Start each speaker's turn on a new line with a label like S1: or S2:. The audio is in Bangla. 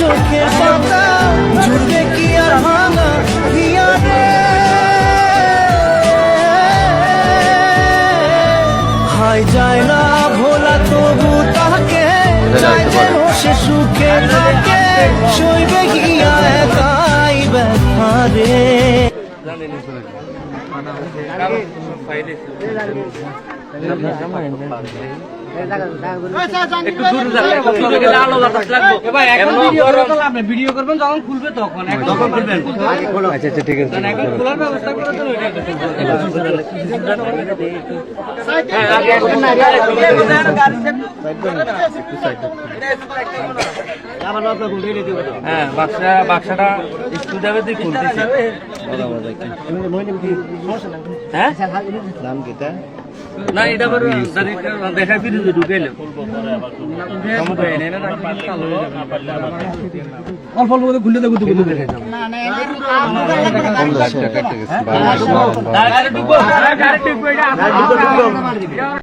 S1: চোখের পাতা জুড়বে কি আর ভাঙা হিয়া রে হাই যায় না ভোলা তবু তাকে যায় যেন সে সুখে থাকে সইবে গিয়া একাই ব্যথা রে
S2: ভিডিও করবেন যখন খুলবে তখন আচ্ছা আচ্ছা ঠিক আছে এখন খোলার ব্যবস্থা করে তো হ্যাঁ বাক্সাটা স্কুল যাবে তুই খুলতেছি হ্যাঁ
S1: নাম কিটা
S2: না এটা বড় দেখা ফিরে ঢুকাইলে অল্প অল্প করে খুলে দেখো দেখে